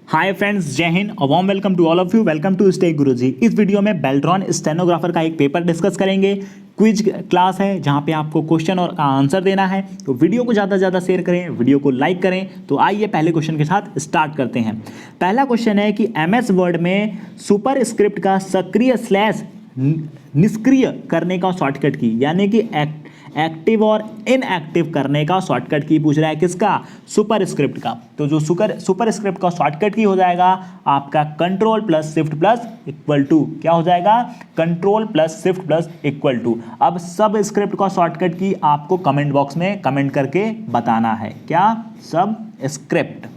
Hi friends, जय हिंद और warm welcome to all of you. Welcome to stay Guruji. इस वीडियो में बेल्ट्रॉन स्टेनोग्राफर का एक पेपर डिस्कस करेंगे। क्विज क्लास है जहां पे आपको क्वेश्चन और आंसर देना है, तो वीडियो को ज़्यादा से ज़्यादा शेयर करें, वीडियो को लाइक करें। तो आइए पहले क्वेश्चन के साथ स्टार्ट करते हैं। पहला क्वेश्चन है कि एमएस वर्ड में सुपर स्क्रिप्ट का सक्रिय स्लैश निष्क्रिय करने का शॉर्टकट की, यानी कि एक्टिव और इनएक्टिव करने का शॉर्टकट की पूछ रहा है। किसका? सुपर स्क्रिप्ट का। तो जो सुपर स्क्रिप्ट का शॉर्टकट की हो जाएगा आपका control plus shift plus equal to, क्या हो जाएगा? Control plus shift plus equal to. अब सब स्क्रिप्ट का शॉर्टकट की आपको कमेंट बॉक्स में कमेंट करके बताना है। क्या? सब स्क्रिप्ट,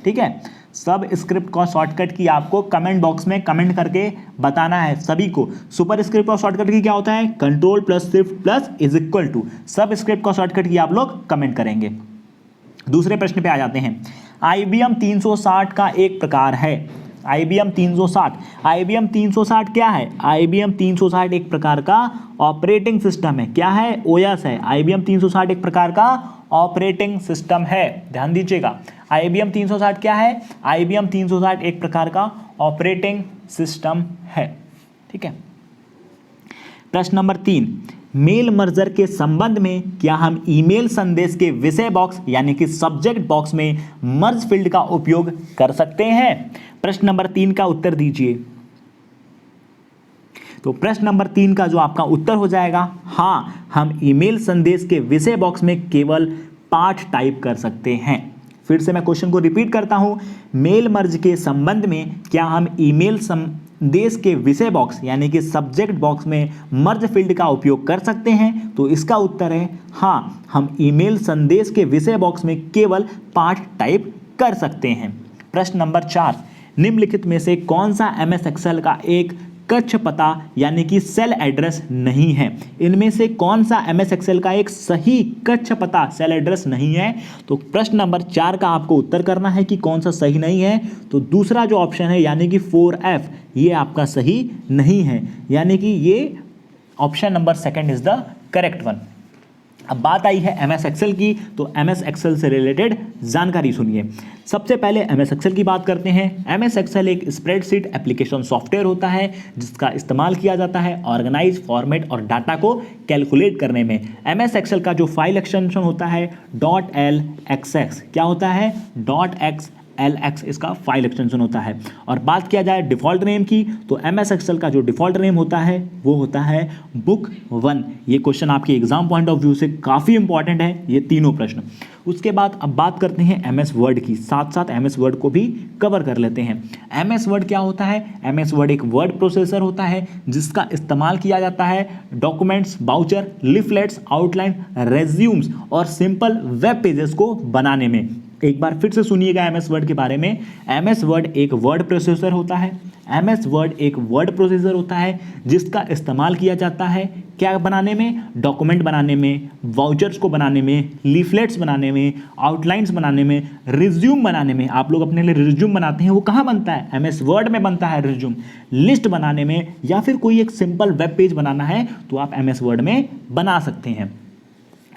ठीक है। सब स्क्रिप्ट का शॉर्टकट की आपको कमेंट बॉक्स में कमेंट करके बताना है सभी को। सुपर स्क्रिप्ट का शॉर्टकट की क्या होता है? Control plus shift plus is equal to. Subscript का शॉर्टकट की आप लोग कमेंट करेंगे। दूसरे प्रश्न पे आ जाते हैं। IBM 360 का एक प्रकार है। IBM 360 क्या है? IBM 360 एक प्रकार का ऑपरेटिंग सिस्टम है। क्या है? OS है। IBM 360 एक प्रकार का ऑपरेटिंग सिस्टम है, ध्यान दीजिएगा। IBM 360 क्या है? IBM 360 एक प्रकार का ऑपरेटिंग सिस्टम है, ठीक है। प्रश्न नंबर 3, मेल मर्जर के संबंध में क्या हम ईमेल संदेश के विषय बॉक्स यानी कि सब्जेक्ट बॉक्स में मर्ज फील्ड का उपयोग कर सकते हैं? प्रश्न नंबर 3 का उत्तर दीजिए। तो प्रश्न नंबर 3 का जो आपका उत्तर हो जाएगा, हाँ, हम ईमेल संदेश के विषय बॉक्स में केवल पाठ टाइप कर सकते हैं। फिर से मैं क्वेश्चन को रिपीट करता हूं। मेल मर्ज के संबंध में क्या हम ईमेल संदेश के विषय बॉक्स यानी कि सब्जेक्ट बॉक्स में मर्ज फील्ड का उपयोग कर सकते हैं? तो इसका उत्तर है हाँ, हम ईमेल संदेश के विषय बॉक्स में केवल पाठ टाइप कर सकते हैं। प्रश्न नंबर 4, निम्नलिखित में से कौन सा MS एक्सेल का एक कक्ष पता यानी कि सेल एड्रेस नहीं है? इनमें से कौन सा MS एक्सेल का एक सही कक्ष पता सेल एड्रेस नहीं है? तो प्रश्न नंबर 4 का आपको उत्तर करना है कि कौन सा सही नहीं है। तो दूसरा जो ऑप्शन है यानी कि 4F, ये आपका सही नहीं है, यानी कि ये option number 2 is the correct one. अब बात आई है MS एक्सेल की, तो MS एक्सेल से रिलेटेड जानकारी सुनिए। सबसे पहले MS एक्सेल की बात करते हैं। MS एक्सेल एक स्प्रेडशीट एप्लीकेशन सॉफ्टवेयर होता है जिसका इस्तेमाल किया जाता है ऑर्गेनाइज, फॉर्मेट और डाटा को कैलकुलेट करने में। MS एक्सेल का जो फाइल एक्सटेंशन होता है .lxx, क्या होता है? .lx इसका फाइल एक्सटेंशन होता है। और बात किया जाए डिफ़ॉल्ट नेम की, तो MS एक्सेल का जो डिफ़ॉल्ट नेम होता है वो होता है बुक 1। ये क्वेश्चन आपके एग्जाम पॉइंट ऑफ व्यू से काफ़ी इंपॉर्टेंट है, ये तीनों प्रश्न। उसके बाद अब बात करते हैं MS वर्ड की, साथ साथ MS वर्ड को भी कवर कर लेते हैं। MS वर्ड क्या होता है? MS वर्ड एक वर्ड प्रोसेसर होता है जिसका इस्तेमाल किया जाता है documents, brochure, leaflets, outline, resumes और सिंपल वेब पेजेस को बनाने में। एक बार फिर से सुनिएगा MS वर्ड के बारे में। MS वर्ड एक वर्ड प्रोसेसर होता है। MS वर्ड एक वर्ड प्रोसेसर होता है जिसका इस्तेमाल किया जाता है क्या बनाने में? डॉक्यूमेंट बनाने में, वाउचर्स को बनाने में, लीफलेट्स बनाने में, आउटलाइंस बनाने में, रिज्यूम बनाने में। आप लोग अपने लिए रिज्यूम बनाते हैं, वो कहाँ बनता है? MS वर्ड में बनता है रिज्यूम। लिस्ट बनाने में या फिर कोई एक सिंपल वेब पेज बनाना है तो आप MS वर्ड में बना सकते हैं।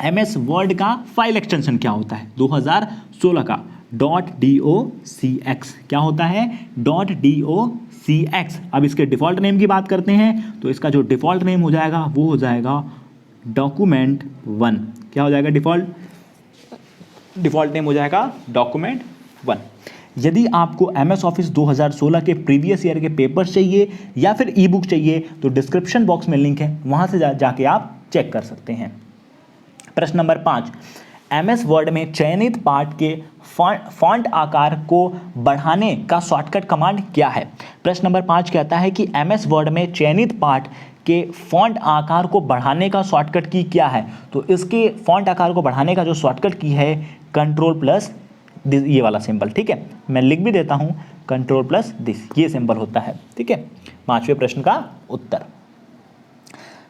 MS वर्ड का फाइल एक्सटेंशन क्या होता है? 2016 का .docx, क्या होता है? .docx। अब इसके डिफ़ॉल्ट नेम की बात करते हैं, तो इसका जो डिफ़ॉल्ट नेम हो जाएगा वो हो जाएगा डॉक्यूमेंट 1। क्या हो जाएगा? डिफ़ॉल्ट नेम हो जाएगा डॉक्यूमेंट 1। यदि आपको MS ऑफिस 2016 के प्रीवियस ईयर के पेपर्स चाहिए या फिर ई बुक चाहिए तो डिस्क्रिप्शन बॉक्स में लिंक है, वहाँ से जाके आप चेक कर सकते हैं। प्रश्न नंबर 5, MS वर्ड में चयनित पार्ट के फॉन्ट आकार को बढ़ाने का शॉर्टकट कमांड क्या है? प्रश्न नंबर 5 कहता है कि MS वर्ड में चयनित पार्ट के फॉन्ट आकार को बढ़ाने का शॉर्टकट की क्या है? तो इसके फॉन्ट आकार को बढ़ाने का जो शॉर्टकट की है कंट्रोल प्लस दिस, ये वाला सिंबल, ठीक है। मैं लिख भी देता हूँ, कंट्रोल प्लस दिस, ये सिंबल होता है, ठीक है। 5वें प्रश्न का उत्तर।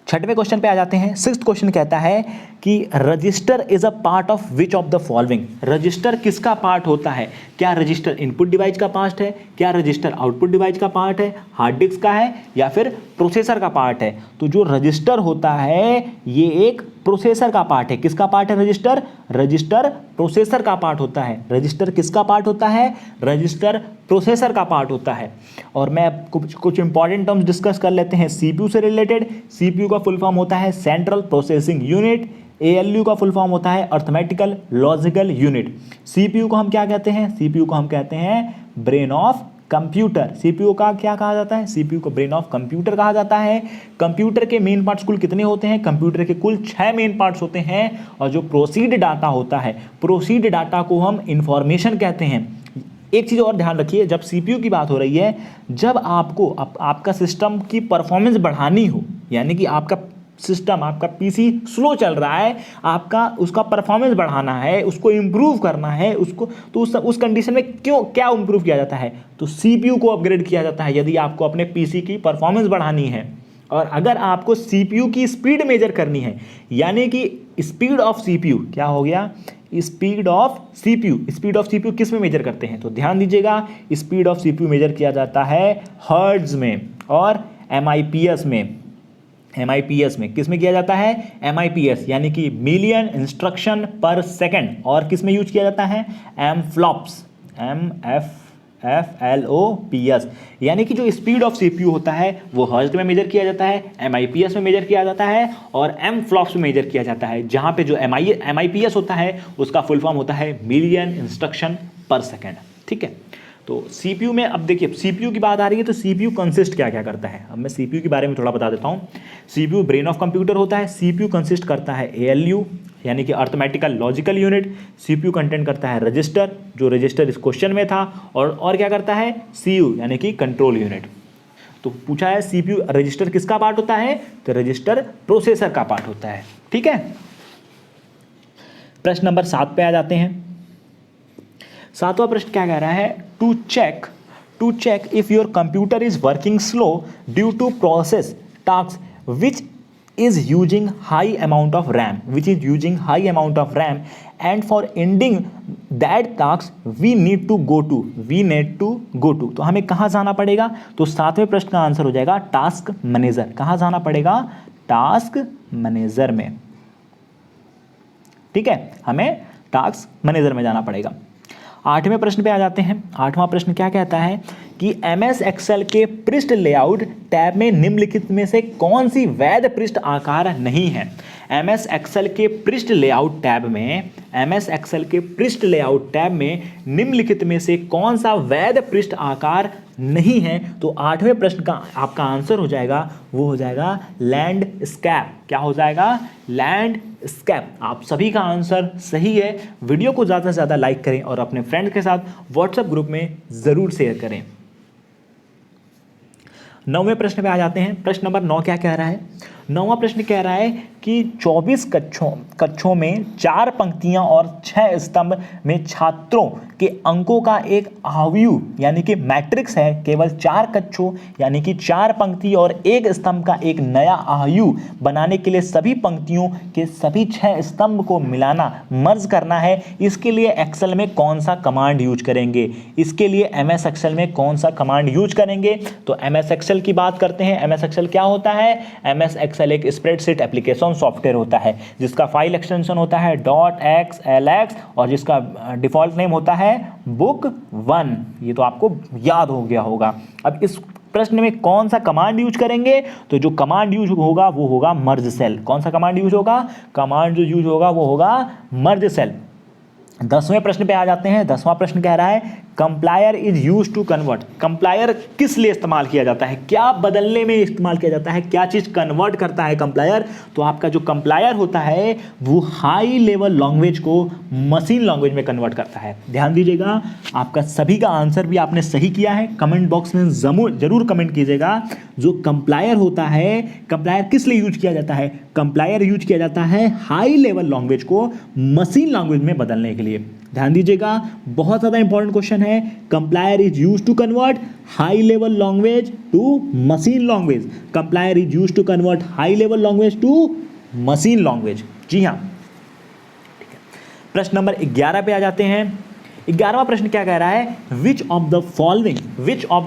6वें क्वेश्चन पे आ जाते हैं। 6th क्वेश्चन कहता है कि register is a part of which of the following? Register किसका पार्ट होता है? क्या रजिस्टर इनपुट डिवाइस का पार्ट है? क्या रजिस्टर आउटपुट डिवाइस का पार्ट है? हार्ड डिस्क का है या फिर प्रोसेसर का पार्ट है? तो जो रजिस्टर होता है ये एक प्रोसेसर का पार्ट है। किसका पार्ट है रजिस्टर? रजिस्टर प्रोसेसर का पार्ट होता है। रजिस्टर किसका पार्ट होता है? रजिस्टर प्रोसेसर का पार्ट होता है। और मैं कुछ इंपॉर्टेंट टर्म्स डिस्कस कर लेते हैं सीपीयू से रिलेटेड। सीपीयू का फुल फॉर्म होता है सेंट्रल प्रोसेसिंग यूनिट। एएलयू का फुल फॉर्म होता है अर्थमेटिकल लॉजिकल यूनिट। सीपीयू को हम क्या कहते हैं? सीपीयू को हम कहते हैं ब्रेन ऑफ कंप्यूटर। सीपीयू का क्या कहा जाता है? सीपीयू को ब्रेन ऑफ कंप्यूटर कहा जाता है। कंप्यूटर के मेन पार्ट्स कुल कितने होते हैं? कंप्यूटर के कुल 6 मेन पार्ट्स होते हैं। और जो प्रोसीड डाटा होता है, प्रोसीड डाटा को हम इंफॉर्मेशन कहते हैं। एक चीज़ और ध्यान रखिए, जब सीपीयू की बात हो रही है, जब आपको आपका सिस्टम की परफॉर्मेंस बढ़ानी हो, यानी कि आपका सिस्टम, आपका पीसी स्लो चल रहा है, आपका उसका परफॉर्मेंस बढ़ाना है, उसको इम्प्रूव करना है, उसको तो उस कंडीशन में क्या इम्प्रूव किया जाता है? तो सीपीयू को अपग्रेड किया जाता है यदि आपको अपने पीसी की परफॉर्मेंस बढ़ानी है। और अगर आपको सीपीयू की स्पीड मेजर करनी है, यानी कि स्पीड ऑफ सीपीयू, क्या हो गया? Speed of CPU. Speed of CPU किस में मेजर करते हैं? तो ध्यान दीजिएगा, स्पीड ऑफ सीपीयू मेजर किया जाता है हर्ट्ज में और एमआईपीएस में। एमआईपीएस में किस में किया जाता है? एमआईपीएस यानी कि मिलियन इंस्ट्रक्शन पर सेकंड। और किस में यूज किया जाता है? एमफ्लॉप्स, MFLOPS, यानी कि जो स्पीड ऑफ सीपीयू होता है वो हर्ट्ज में मेजर किया जाता है, एमआईपीएस में मेजर किया जाता है और एमफ्लॉप्स में मेजर किया जाता है। जहां पे जो एमआईपीएस होता है उसका फुल फॉर्म होता है मिलियन इंस्ट्रक्शन पर सेकंड। ठीक है, तो सीपीयू में अब देखिए, सीपीयू की बात आ रही है तो सीपीयू कंसिस्ट क्या क्या करता है? अब मैं सीपीयू के बारे में थोड़ा बता देता हूँ। सीपीयू ब्रेन ऑफ कंप्यूटर होता है। सीपीयू कंसिस्ट करता है एएलयू यानी कि arithmetical logical unit. CPU content करता है रजिस्टर, जो रजिस्टर इस क्वेश्चन में था, और क्या करता है? सीयू यानी कि कंट्रोल यूनिट। तो पूछा है सीपीयू रजिस्टर किसका पार्ट होता है? तो रजिस्टर प्रोसेसर का पार्ट होता है। ठीक है, प्रश्न नंबर 7 पे आ जाते हैं। 7वां प्रश्न क्या कह रहा है? To check if your computer is working slow due to process task which is using high amount of RAM, and for ending that task we need to go to। तो हमें कहाँ जाना पड़ेगा? तो 7वें प्रश्न का आंसर हो जाएगा टास्क मैनेजर। कहाँ जाना पड़ेगा? टास्क मैनेजर में। ठीक है, हमें टास्क मैनेजर में जाना पड़ेगा। 8वें प्रश्न पे आ जाते हैं। 8वां प्रश्न क्या कहता है कि MS एक्सेल के पृष्ठ लेआउट टैब में निम्नलिखित में से कौन सी वैध पृष्ठ आकार नहीं है? MS एक्सेल के पृष्ठ लेआउट टैब में निम्नलिखित में से कौन सा वैध पृष्ठ आकार नहीं है? तो 8वें प्रश्न का आपका आंसर हो जाएगा, वो हो जाएगा लैंडस्केप। क्या हो जाएगा? लैंडस्केप। आप सभी का आंसर सही है। वीडियो को ज़्यादा से ज़्यादा लाइक करें और अपने फ्रेंड के साथ व्हाट्सएप ग्रुप में ज़रूर शेयर करें। 9वें प्रश्न पे आ जाते हैं। प्रश्न नंबर 9 क्या कह रहा है? 9वां प्रश्न कह रहा है कि 24 कक्षों में 4 पंक्तियां और 6 स्तंभ में छात्रों के अंकों का एक आव्यूह यानी कि मैट्रिक्स है। केवल 4 कक्षों यानी कि 4 पंक्ति और 1 स्तंभ का एक नया आव्यूह बनाने के लिए सभी पंक्तियों के सभी 6 स्तंभ को मिलाना, मर्ज करना है। इसके लिए एक्सेल में कौन सा कमांड यूज करेंगे? इसके लिए MS एक्सेल में कौन सा कमांड यूज करेंगे? तो MS एक्सेल की बात करते हैं। MS एक्सेल क्या होता है? MS एक्सेल एक स्प्रेडशीट एप्लीकेशन सॉफ्टवेयर होता है जिसका फाइल एक्सटेंशन होता है .xlx और जिसका डिफॉल्ट नेम होता है बुक 1। ये तो आपको याद हो गया होगा। अब इस प्रश्न में कौन सा कमांड यूज करेंगे? तो जो कमांड यूज होगा वो होगा मर्ज सेल। कौन सा कमांड यूज होगा? कमांड जो यूज होगा वो होगा मर्ज सेल। 10वें प्रश्न पे आ जाते हैं। 10वां प्रश्न कह रहा है compiler is use to convert. कंप्लायर किस लिए इस्तेमाल किया जाता है? क्या बदलने में इस्तेमाल किया जाता है? क्या चीज़ कन्वर्ट करता है कंप्लायर? तो आपका जो कंप्लायर होता है वो हाई लेवल लैंग्वेज को मशीन लैंग्वेज में कन्वर्ट करता है। ध्यान दीजिएगा, आपका सभी का आंसर भी आपने सही किया है। कमेंट बॉक्स में जरूर कमेंट कीजिएगा। जो कंप्लायर होता है, कंप्लायर किस लिए यूज किया जाता है? कंप्लायर यूज किया जाता है हाई लेवल लैंग्वेज को मशीन लैंग्वेज में बदलने के लिए। ध्यान दीजिएगा, बहुत ज़्यादा इंपॉर्टेंट क्वेश्चन है। Compiler is use to convert high level language to machine language. Compiler is use to convert high level language to machine language. जी हाँ, ठीक है। प्रश्न नंबर 11 पे आ जाते हैं। 11वां प्रश्न क्या कह रहा है, which of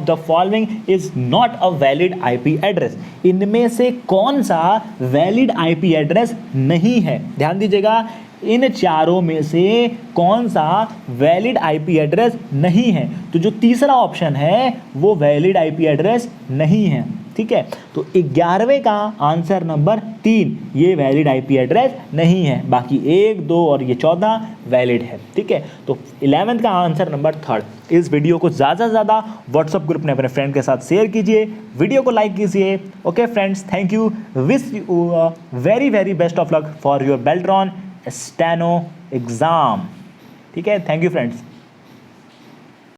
the following is not a valid IP address, इनमें से कौन सा वैलिड आईपी एड्रेस नहीं है। ध्यान दीजिएगा, इन चारों में से कौन सा वैलिड आईपी एड्रेस नहीं है, तो जो तीसरा ऑप्शन है वो वैलिड आईपी एड्रेस नहीं है। ठीक है, तो 11वें का आंसर नंबर 3 ये वैलिड आईपी एड्रेस नहीं है, बाकी 1, 2 और ये 14 वैलिड है। ठीक है, तो 11th का आंसर नंबर 3। इस वीडियो को ज़्यादा से ज़्यादा व्हाट्सएप ग्रुप में अपने फ्रेंड के साथ शेयर कीजिए, वीडियो को लाइक कीजिए। Okay friends, thank you, wish you very very best of luck for your Beltron steno exam. ठीक है, थैंक यू फ्रेंड्स।